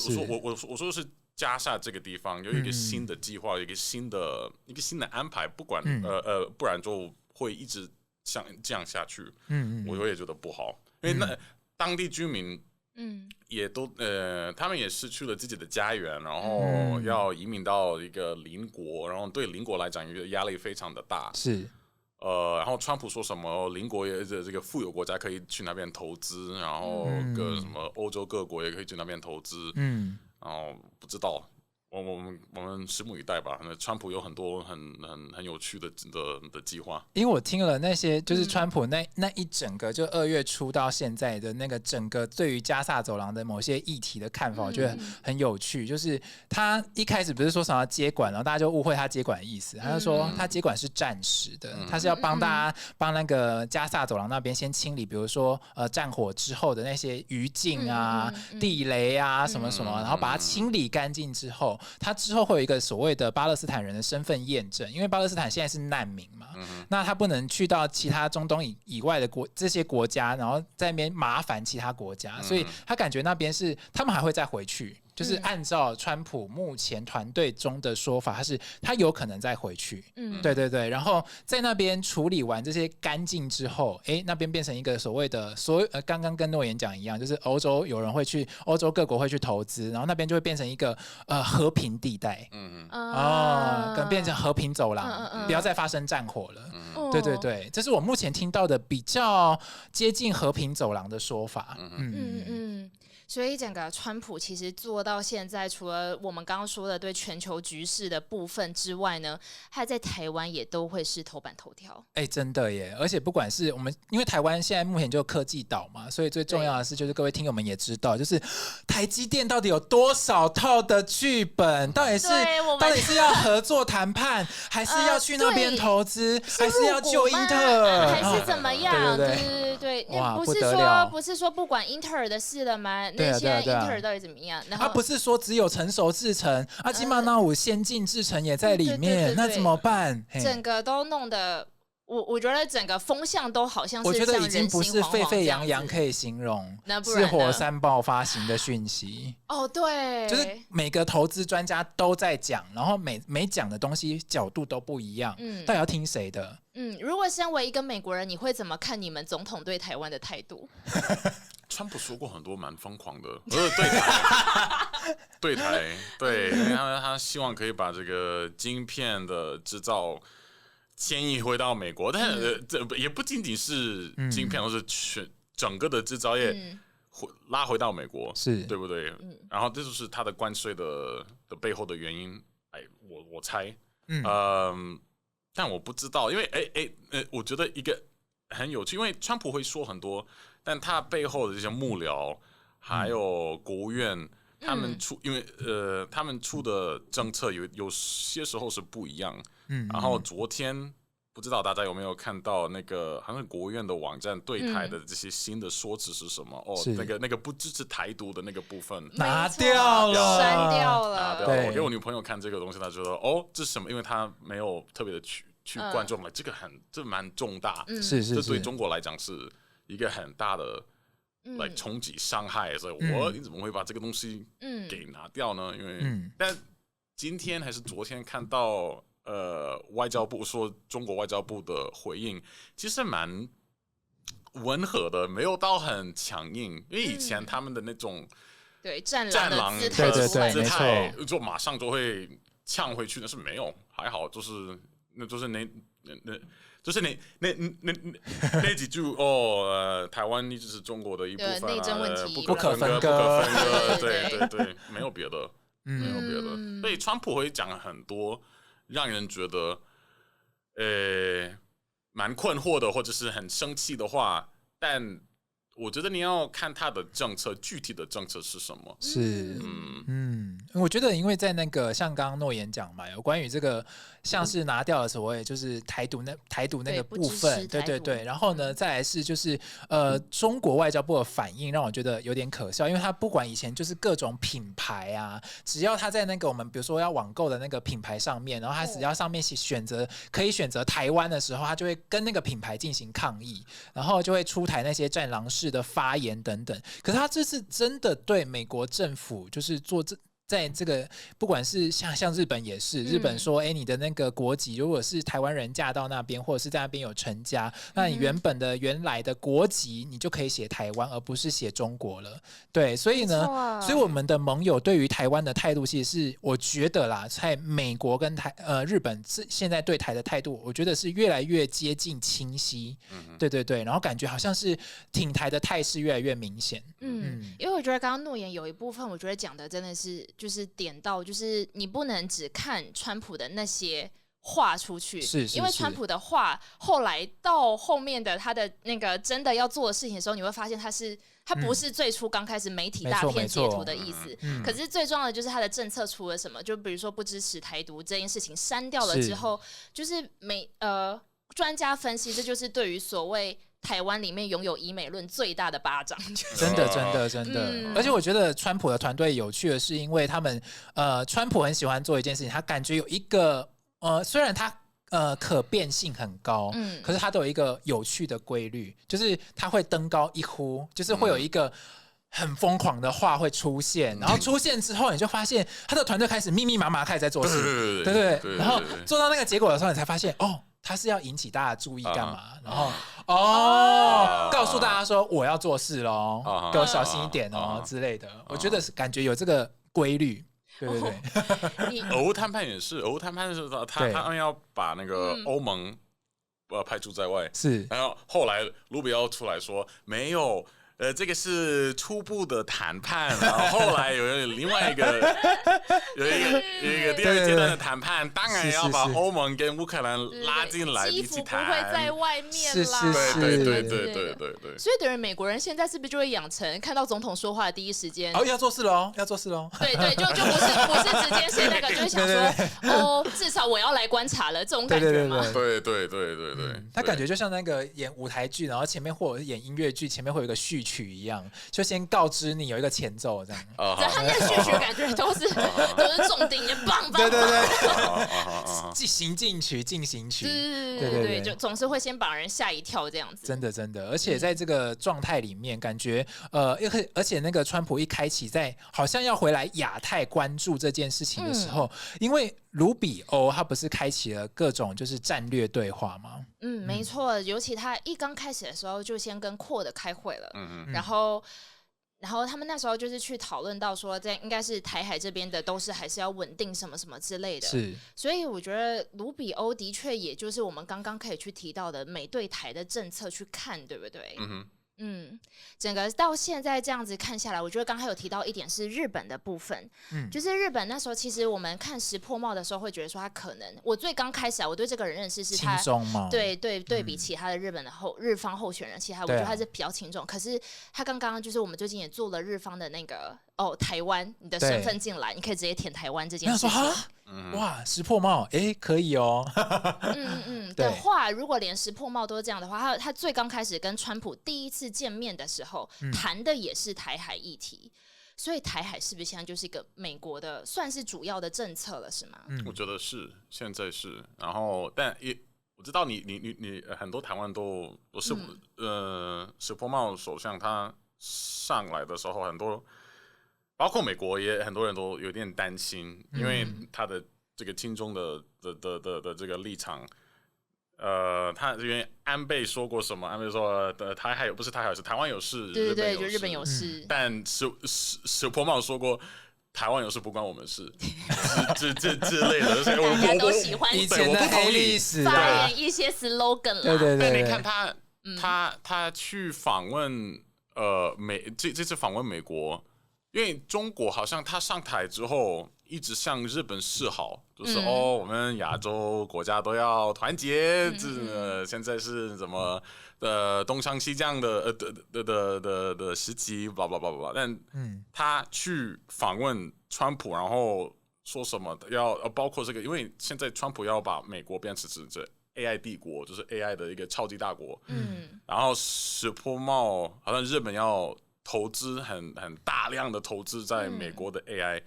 说的是加沙这个地方有一个新的计划，有一个新的安排，不管不然就会一直像这样下去。我也觉得不好，因为那当地居民也都他们也失去了自己的家园，然后要移民到一个邻国，然后对邻国来讲，一个压力非常的大。是。然后川普说什么邻国也这个富有国家可以去那边投资，然后什么欧洲各国也可以去那边投资，然后不知道，我们拭目以待吧。川普有很多很有趣的计划。因为我听了那些就是川普那一整个就2月初到现在的那个整个对于加萨走廊的某些议题的看法，我觉得很有趣。就是他一开始不是说想要接管，然后大家就误会他接管的意思，他就说他接管是暂时的，他是要帮那个加萨走廊那边先清理，比如说战火之后的那些余烬啊、地雷啊什么什么，然后把它清理干净之后。他之后会有一个所谓的巴勒斯坦人的身份验证，因为巴勒斯坦现在是难民嘛，那他不能去到其他中东以外的这些国家，然后在那边麻烦其他国家，所以他感觉那边是他们还会再回去。就是按照川普目前团队中的说法，他有可能再回去，对，然后在那边处理完这些干净之后，那边变成一个所谓的刚刚跟诺言讲一样，就是欧洲有人会去，欧洲各国会去投资，然后那边就会变成一个和平地带，可能变成和平走廊，不要再发生战火了。对，这是我目前听到的比较接近和平走廊的说法。所以整个川普其实做到现在，除了我们刚刚说的对全球局势的部分之外呢，他在台湾也都会是头版头条。真的耶！而且不管是我们，因为台湾现在目前就科技岛嘛，所以最重要的是，就是各位听友们也知道，就是台积电到底有多少套的剧本，到底是要合作谈判，还是要去那边投资，还是要救英特尔，还是怎么样？对，不是说不管英特尔的事了吗？那现在英特尔到底怎么样？然后不是说只有成熟制程，金马那5先进制程也在里面，那怎么办？整个都弄得。我觉得整个风向都好像是，我觉得已经不是沸沸扬扬可以形容，是火山爆发型的讯息。对，就是每个投资专家都在讲，然后每讲的东西角度都不一样，到底要听谁的？如果身为一个美国人，你会怎么看你们总统对台湾的态度？川普说过很多蛮疯狂的，对台，对，因为他希望可以把这个晶片的制造迁移回到美国，但这也不仅仅是晶片，而是整个的制造业拉回到美国，是对不对？然后这就是他的关税的背后的原因。我猜，但我不知道，因为我觉得一个很有趣，因为川普会说很多，但他背后的这些幕僚还有国务院。他们出的政策有些时候是不一样，然后昨天不知道大家有没有看到那个好像是国务院的网站对台的这些新的说辞是什么？那个不支持台独的那个部分拿掉了，删掉了。我给我女朋友看这个东西，她觉得这是什么？因为她没有特别的去关注嘛，这蛮重大，这对中国来讲是一个很大的。来冲击伤害，所以你怎么会把这个东西给拿掉呢？因为但今天还是昨天看到外交部说中国外交部的回应其实蛮温和的，没有到很强硬，因为以前他们的那种战狼的姿态就马上就会呛回去，但是没有，还好就是那几句台湾一直是中国的一部分，内政问题不可分割，对，没有别的，没有别的。所以川普会讲很多让人觉得蛮困惑的，或者是很生气的话，但我觉得你要看他的政策，具体的政策是什么。是，我觉得因为在那个像刚刚诺言讲嘛，有关于这个像是拿掉了所谓就是台独那个部分，对，然后呢，再来是就是中国外交部的反应让我觉得有点可笑，因为他不管以前就是各种品牌啊，只要他在那个我们比如说要网购的那个品牌上面，然后他只要上面可以选择台湾的时候，他就会跟那个品牌进行抗议，然后就会出台那些战狼式的发言等等。可是他这次真的对美国政府就是在这个不管是像日本也是，日本说你的那个国籍如果是台湾人嫁到那边或者是在那边有成家，那你原来的国籍你就可以写台湾而不是写中国了。对，所以呢，所以我们的盟友对于台湾的态度其实是我觉得啦，在美国跟日本现在对台的态度我觉得是越来越接近清晰。对，然后感觉好像是挺台的态势越来越明显。因为我觉得刚刚诺言有一部分我觉得讲的真的是就是点到，就是你不能只看川普的那些话出去，因为川普的话后来到后面的他的那个真的要做的事情的时候，你会发现他不是最初刚开始媒体大片截图的意思，可是最重要的就是他的政策出了什么，就比如说不支持台独这件事情删掉了之后，就是专家分析这就是对于所谓台湾里面拥有以美论最大的巴掌，真的，而且我觉得川普的团队有趣的是，因为他们川普很喜欢做一件事情，他感觉有一个虽然他可变性很高，可是他都有一个有趣的规律，就是他会登高一呼，就是会有一个很疯狂的话会出现，然后出现之后，你就发现他的团队开始密密麻麻开始在做事，对，然后做到那个结果的时候，你才发现他是要引起大家注意干嘛？然后告诉大家说我要做事咯，给我小心一点之类的。我觉得是感觉有这个规律。对，俄乌谈判也是，俄乌谈判的时候，他们要把那个欧盟排除在外，是。然后后来卢比奥出来说没有。这个是初步的谈判，然后后来有另外一个有一个第二阶段的谈判，当然要把欧盟跟乌克兰拉进来一起谈，基辅不会在外面啦。对。所以等于美国人现在是不是就会养成看到总统说话的第一时间，要做事喽，要做事喽。对，就不是直接是那个，就是想说至少我要来观察了这种感觉吗？对。他感觉就像那个演舞台剧，然后前面或者是演音乐剧，前面会有一个序曲一样，就先告知你有一个前奏这样。他那序曲感觉都是重点，棒，行进曲、进行曲，对，就总是会先把人吓一跳这样子。真的，而且在这个状态里面，感觉而且那个川普一开启在好像要回来亚太关注这件事情的时候，因为卢比欧他不是开启了各种就是战略对话吗？没错，尤其他一刚开始的时候就先跟Quad开会了，然后他们那时候就是去讨论到说，这应该是台海这边的都是还是要稳定什么什么之类的。是，所以我觉得卢比欧的确也就是我们刚刚可以去提到的美对台的政策去看，对不对？整个到现在这样子看下来，我觉得刚才有提到一点是日本的部分，就是日本那时候其实我们看石破茂的时候会觉得说他可能，我最刚开始我对这个人认识是他轻松嘛，对比其他的日方候选人，其他我觉得他是比较轻重，可是他刚刚就是我们最近也做了日方的那个台湾你的身份进来，你可以直接填台湾这件事情。哇，石破茂，可以哦。的话，如果连石破茂都是这样的话，他最刚开始跟川普第一次见面的时候，谈的也是台海议题，所以台海是不是现在就是一个美国的算是主要的政策了，是吗？我觉得是，现在是。然后，但我知道你很多台湾都是石破茂首相他上来的时候，很多。包括美国也很多人都有点担心，因为他的这个亲中的这个立场，他因为安倍说过什么？安倍说台海不是台海是台湾有事，对，就日本有事。但石破茂说过台湾有事不关我们事，之类的，大家都喜欢以前的黑历史发言一些 slogan 啦。对。但你看他去访问这次访问美国。因为中国好像他上台之后一直向日本示好，就是我们亚洲国家都要团结，现在是怎么东张西降的时期，blah blah blah blah。但他去访问川普，然后说什么要包括这个，因为现在川普要把美国变成这 AI 帝国，就是 AI 的一个超级大国。然后石破茂好像日本要。投资很大量的投资在美国的 AI，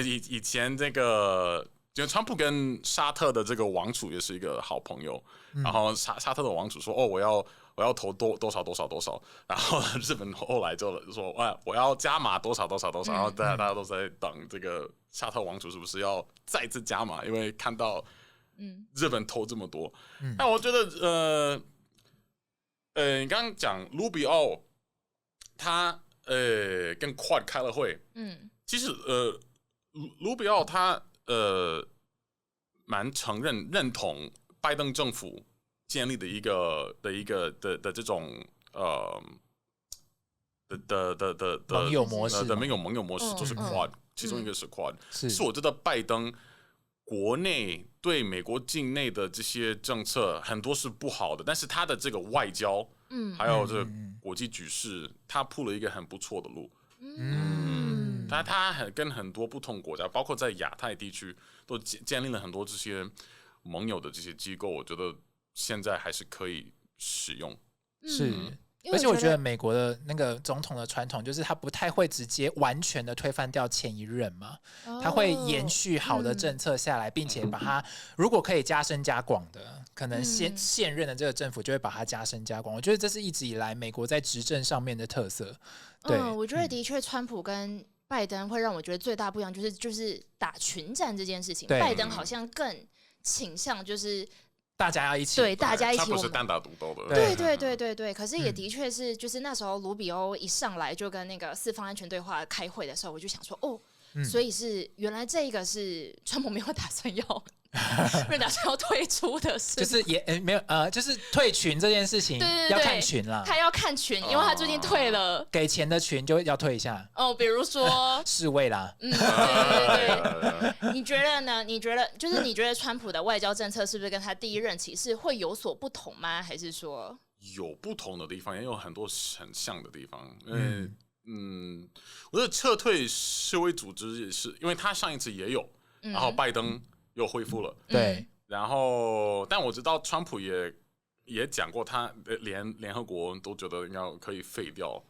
以前这个，就川普跟沙特的这个王储也是一个好朋友，然后沙特的王储说，我要投多少，然后日本后来就说，我要加码多少，然后大家都在等这个沙特王储是不是要再次加码，因为看到日本投这么多，但我觉得你刚刚讲卢比奥。他跟 Quad 开了会，其实卢比奥他蛮认同拜登政府建立的一个这种盟友模式的盟友模式，就是 Quad，其中一个是 Quad，是我觉得拜登国内对美国境内的这些政策很多是不好的，但是他的这个外交。还有这个国际局势，他铺了一个很不错的路。他跟很多不同国家，包括在亚太地区，都建立了很多这些盟友的这些机构。我觉得现在还是可以使用。是。而且我觉得美国的那个总统的传统就是他不太会直接完全的推翻掉前一任嘛，他会延续好的政策下来，并且把它如果可以加深加广的，可能现任的这个政府就会把它加深加广。我觉得这是一直以来美国在执政上面的特色。对，我觉得的确，川普跟拜登会让我觉得最大不一样就是打群战这件事情，拜登好像更倾向就是。大家要一起，对，大家一起，他不是单打独斗的。对。可是也的确是，就是那时候卢比欧一上来就跟那个四方安全对话开会的时候，我就想说，所以是原来这个是川普没有打算要瑞达是要退出的是，就是也没有就是退群这件事情，对要看群啦。他要看群，因为他最近退了，给钱的群就要退一下。比如说侍卫啦。对。你觉得呢？你觉得川普的外交政策是不是跟他第一任期是会有所不同吗？还是说有不同的地方，也有很多很像的地方？我觉得撤退示威组织也是，因为他上一次也有，然后拜登又恢复了，对。然后，但我知道川普也讲过，他连联合国都觉得可以废掉，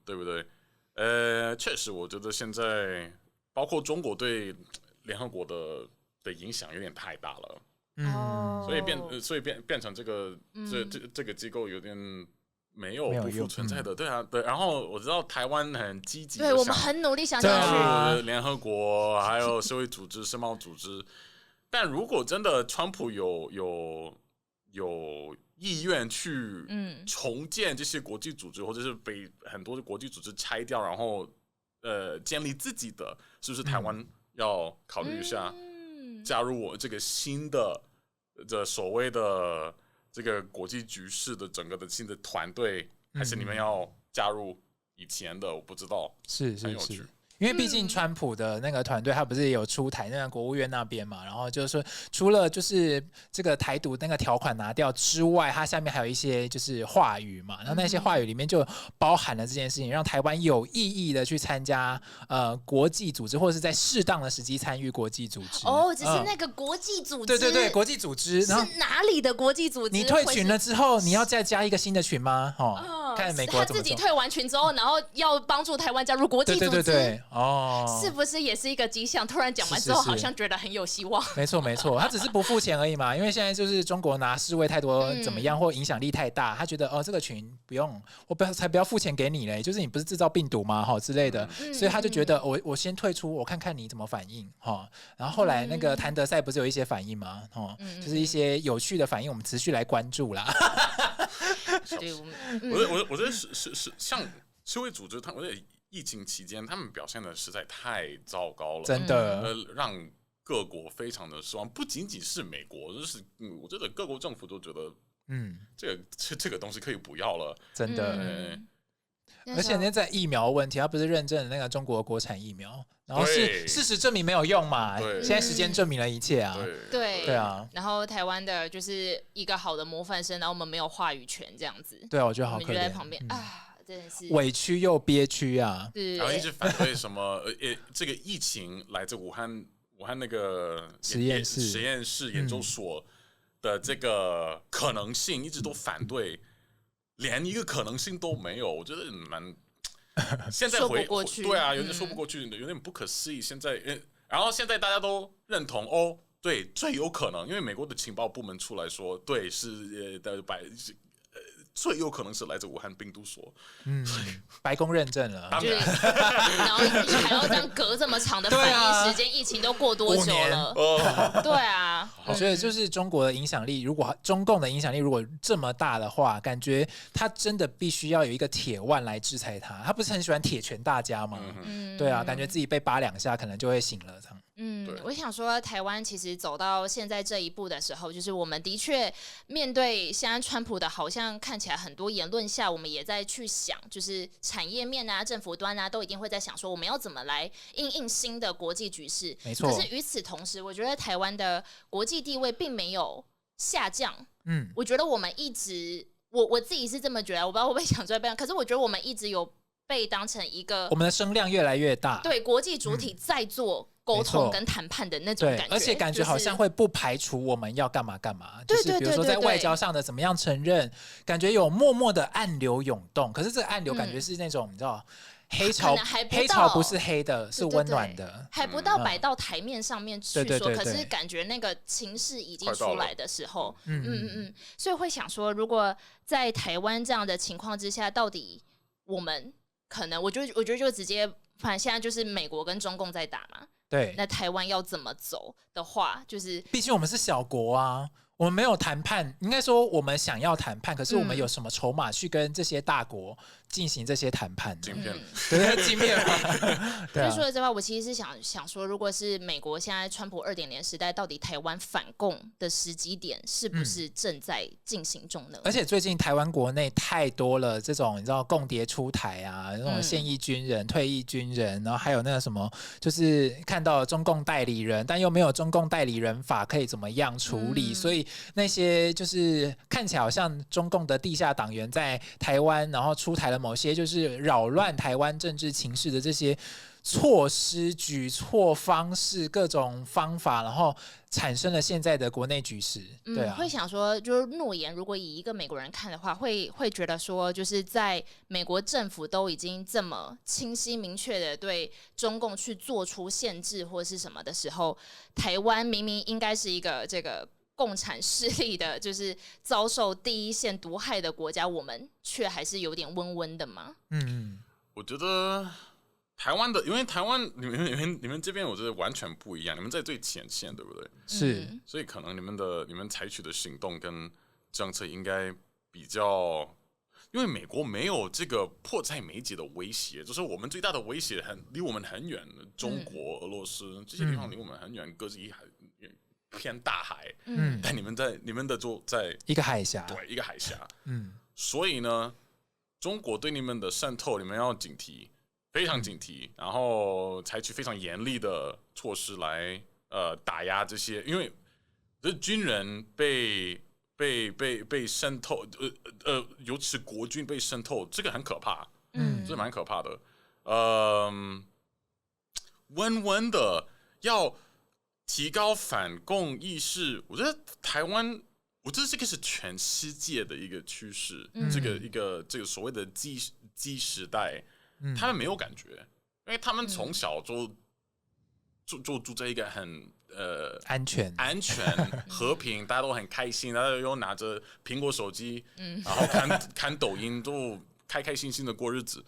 对不对？确实，我觉得现在包括中国对联合国的影响有点太大了，所以变成这个机构有点没有不复存在的，对啊，对。然后我知道台湾很积极，对我们很努力想进去联合国，还有社会组织、世贸组织。但如果真的川普有意愿去重建这些国际组织，或者是被很多的国际组织拆掉，然后建立自己的，是不是台湾要考虑一下加入我这个新的所谓的这个国际局势的整个的新的团队，还是你们要加入以前的？我不知道，很有趣。因为毕竟川普的那个团队，他不是也有出台那个国务院那边嘛，然后就是说，除了就是这个台独那个条款拿掉之外，它下面还有一些就是话语嘛，然后那些话语里面就包含了这件事情，让台湾有意义的去参加国际组织，或者是在适当的时机参与国际组织。只是那个国际组织，对，国际组织是哪里的国际组织？你退群了之后，你要再加一个新的群吗？看美国他自己退完群之后，然后要帮助台湾加入国际组织。对。是不是也是一个迹象？突然讲完之后，好像觉得很有希望。没错，他只是不付钱而已嘛。因为现在就是中国拿世卫太多怎么样，或影响力太大，他觉得这个群不用，才不要付钱给你嘞，就是你不是制造病毒吗？之类的，所以他就觉得我先退出，我看看你怎么反应然后后来那个谭德赛不是有一些反应吗？就是一些有趣的反应，我们持续来关注啦。我觉得是像世卫组织，我觉得疫情期间他们表现的实在太糟糕了，真的让各国非常的失望。不仅仅是美国，就是我觉得各国政府都觉得，这个东西可以不要了，真的。而且现在疫苗问题，它不是认证的那个中国国产疫苗，然后事实证明没有用嘛，现在时间证明了一切啊。对啊。然后台湾的就是一个好的模范生，然后我们没有话语权这样子。对啊，我觉得好可怜。我们就在旁边真的是委屈又憋屈啊！然后一直反对什么这个疫情来自武汉那个实验室研究所的这个可能性，一直都反对，连一个可能性都没有。我觉得现在说不过去，对啊，有点说不过去，有点不可思议。然后现在大家都认同对，最有可能，因为美国的情报部门出来说，对，是最有可能是来自武汉病毒所，白宫认证了，然后还要这样隔这么长的反应时间，疫情都过多久了？对啊，我觉得就是中国的影响力，如果中共的影响力如果这么大的话，感觉他真的必须要有一个铁腕来制裁他。他不是很喜欢铁拳大家吗？对啊，感觉自己被扒2下，可能就会醒了这样。我想说，台湾其实走到现在这一步的时候，就是我们的确面对现在川普的，好像看起来很多言论下，我们也在去想，就是产业面啊、政府端啊，都一定会在想说，我们要怎么来因应新的国际局势。没错。可是与此同时，我觉得台湾的国际地位并没有下降。我觉得我们一直，我自己是这么觉得，我不知道会不会想出来变，可是我觉得我们一直有被当成一个我们的声量越来越大，对国际主体在做沟通跟谈判的那种感觉，而且感觉好像会不排除我们要干嘛干嘛，就是比如说在外交上的怎么样承认，感觉有默默的暗流涌动，可是这个暗流感觉是那种你知道黑潮不是黑的，是温暖的，还不到摆到台面上面去说，可是感觉那个情势已经出来的时候，所以会想说，如果在台湾这样的情况之下，到底我们可能，我觉得就直接，反正现在就是美国跟中共在打嘛。对，那台湾要怎么走的话，就是毕竟我们是小国啊，我们没有谈判，应该说我们想要谈判，可是我们有什么筹码去跟这些大国进行这些谈判？晶片，对，晶片嘛。对啊。除了这外，我其实是想说，如果是美国现在川普2.0时代，到底台湾反共的时机点是不是正在进行中呢？而且最近台湾国内太多了这种你知道共谍出台啊，那种现役军人、退役军人，然后还有那个什么，就是看到中共代理人，但又没有中共代理人法可以怎么样处理，所以那些就是看起来好像中共的地下党员在台湾，然后出台了某些就是扰乱台湾政治情势的这些措施、举措、方式、各种方法，然后产生了现在的国内局势。对啊，会想说，就是诺言，如果以一个美国人看的话，会觉得说，就是在美国政府都已经这么清晰明确的对中共去做出限制或是什么的时候，台湾明明应该是一个这个共产势力的，就是遭受第一线毒害的国家，我们却还是有点温温的吗？我觉得台湾的，因为台湾你们这边我觉得完全不一样，你们在最前线，对不对？是，所以可能你们采取的行动跟政策应该比较，因为美国没有这个迫在眉睫的威胁，就是我们最大的威胁离我们很远，中国、俄罗斯这些地方离我们很远，各自一海偏大海，但你们的就在一个海峡，对，一个海峡，所以呢，中国对你们的渗透，你们要警惕。非常警惕，然后采取非常严厉的措施来打压这些，因为这军人被渗透，尤其是国军被渗透，这个很可怕，这蛮可怕的。温温的要提高反共意识，我觉得台湾，我觉得这个是全世界的一个趋势，这个所谓的 G 时代。他们没有感觉，因为他们从小就住在一个很安全、和平，大家都很开心，大家又拿着苹果手机，然后看抖音，都开开心心的过日子。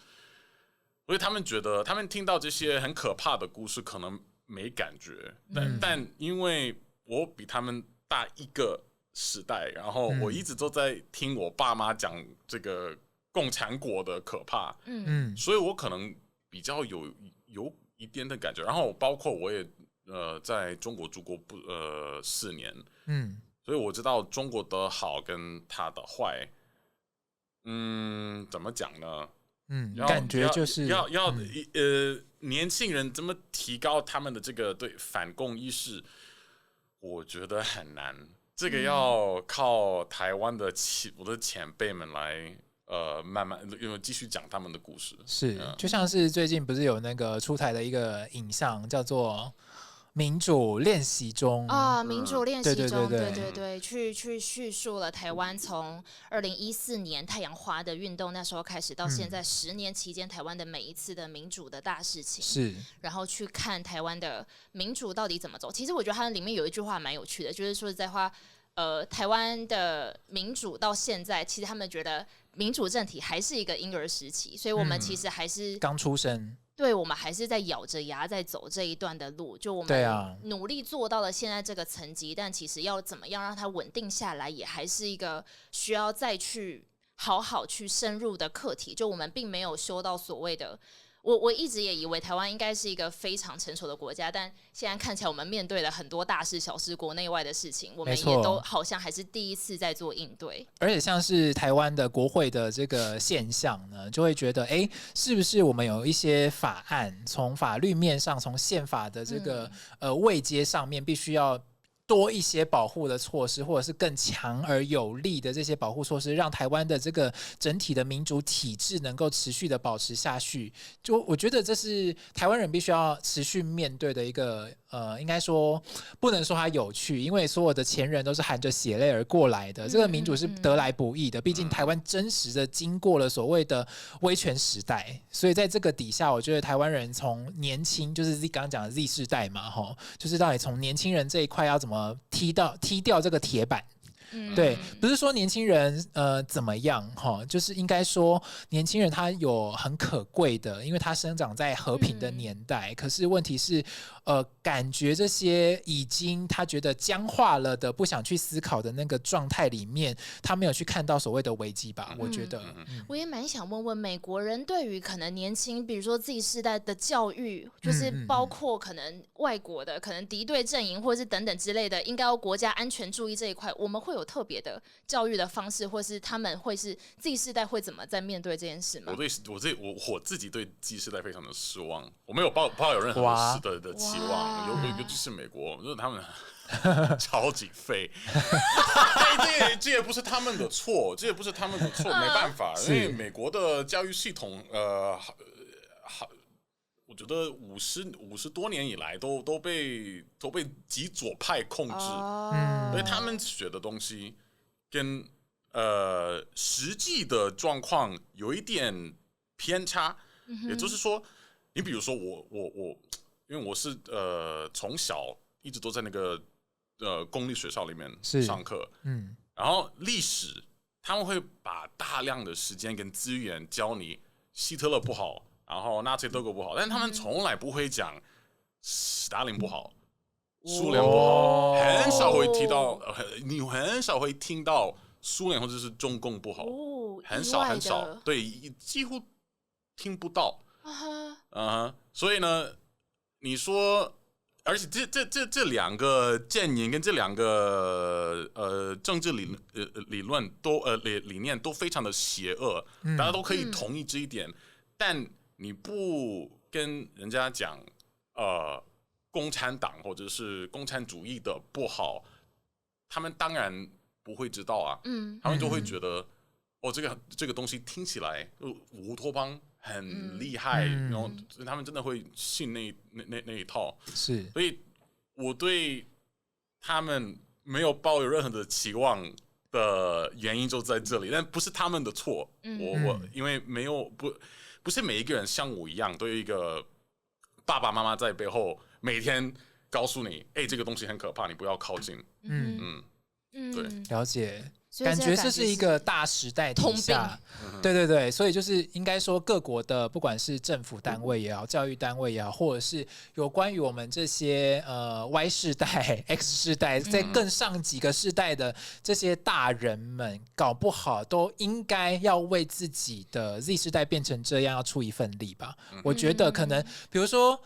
所以他们觉得，他们听到这些很可怕的故事，可能没感觉。但因为我比他们大一个时代，然后我一直都在听我爸妈讲这个共产国的可怕，所以我可能比较有一点的感觉。然后包括我也在中国住过4年，所以我知道中国的好跟它的坏，怎么讲呢？感觉就是年轻人怎么提高他们的这个对反共意识，我觉得很难。这个要靠台湾的我的前辈们来。慢慢因为继续讲他们的故事，是就像是最近不是有那个出台的一个影像，叫做民主练习中啊，民主练习中，对，去叙述了台湾从2014年太阳花的运动那时候开始到现在10年期间，台湾的每一次的民主的大事情，是，然后去看台湾的民主到底怎么走。其实我觉得它里面有一句话蛮有趣的，就是说实在话，台湾的民主到现在，其实他们觉得民主政体还是一个婴儿时期，所以我们其实还是刚出生。对，我们还是在咬着牙在走这一段的路，就我们努力做到了现在这个层级，但其实要怎么样让它稳定下来，也还是一个需要再去好好去深入的课题。就我们并没有修到所谓的。我一直也以为台湾应该是一个非常成熟的国家，但现在看起来我们面对了很多大事小事、国内外的事情，我们也都好像还是第一次在做应对。而且像是台湾的国会的这个现象呢，就会觉得，是不是我们有一些法案，从法律面上，从宪法的这个位阶上面，必须要多一些保护的措施，或者是更强而有力的这些保护措施，让台湾的这个整体的民主体制能够持续的保持下去。就我觉得这是台湾人必须要持续面对的一个应该说不能说它有趣，因为所有的前人都是含着血泪而过来的，这个民主是得来不易的，毕竟台湾真实的经过了所谓的威权时代，所以在这个底下，我觉得台湾人从年轻，就是刚刚讲的 Z 世代嘛，就是到底从年轻人这一块要怎么踢掉这个铁板。对，不是说年轻人怎么样就是应该说年轻人他有很可贵的，因为他生长在和平的年代。可是问题是，感觉这些已经他觉得僵化了的不想去思考的那个状态里面，他没有去看到所谓的危机吧，我觉得。我也蛮想问问美国人对于可能年轻比如说 Z 世代的教育，就是包括可能外国的可能敌对阵营或是等等之类的，应该要国家安全注意这一块，我们会有特别的教育的方式，或是他们会是 Z 世代会怎么在面对这件事吗？我自己对 Z 世代非常的失望，我没有抱有任何的期望，尤其是美国，就是他们超级废。这也不是他们的错，没办法，因为美国的教育系统，我觉得50多年以来都被极左派控制，所以他们学的东西跟实际的状况有一点偏差。也就是说，你比如说我，因为我是从小一直都在那个公立学校里面上课，然后历史他们会把大量的时间跟资源教你希特勒不好，然后纳粹德国不好，但他们从来不会讲斯大林不好，苏联不好，很少会提到，你很少会听到苏联或者是中共不好，很少，对，几乎听不到，所以呢，你说，而且这两个阵营跟这两个政治理论理念都非常的邪恶，大家都可以同意这一点，但你不跟人家讲共产党或者是共产主义的不好，他们当然不会知道啊，他们就会觉得这个东西听起来乌托邦很厉害，然后他们真的会信那一套，是，所以我对他们没有抱有任何的期望的原因就在这里，但不是他们的错，我因为不是每一个人像我一样都有一个爸爸妈妈在背后每天告诉你，这个东西很可怕，你不要靠近，对，了解。感觉这是一个大时代底下，对，所以就是应该说各国的不管是政府单位也好，教育单位也好，或者是有关于我们这些Y 世代、X 世代，在更上几个世代的这些大人们，搞不好都应该要为自己的 Z 世代变成这样要出一份力吧。我觉得可能比如说。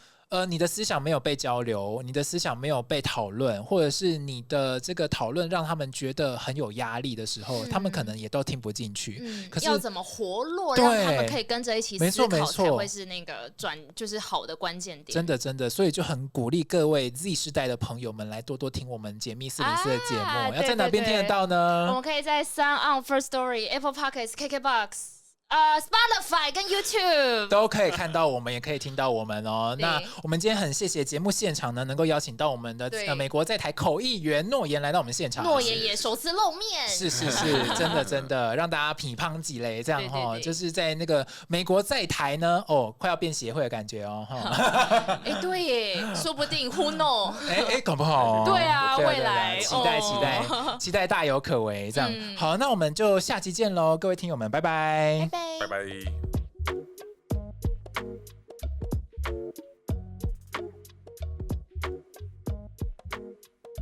你的思想没有被交流，你的思想没有被讨论，或者是你的这个讨论让他们觉得很有压力的时候，他们可能也都听不进去。可是要怎么活络，让他们可以跟着一起思考，才会是那个就是好的关键点。真的，所以就很鼓励各位 Z 世代的朋友们来多多听我们解密404的节目。要在哪边听得到呢？我们可以在 SoundOn、Firstory、Apple Podcasts、KKBox。Spotify 跟 YouTube 都可以看到我们，也可以听到我们哦。那我们今天很谢谢节目现场呢，能够邀请到我们的美国在台口译员诺言来到我们现场。诺言也首次露面，是，真的让大家匹乓几雷这样哈，就是在那个美国在台呢，快要变协会的感觉哦哈。对耶，说不定 Who know？ 搞不好哦。对啊，未来期待大有可为这样。好，那我们就下期见喽，各位听友们，拜拜。拜拜。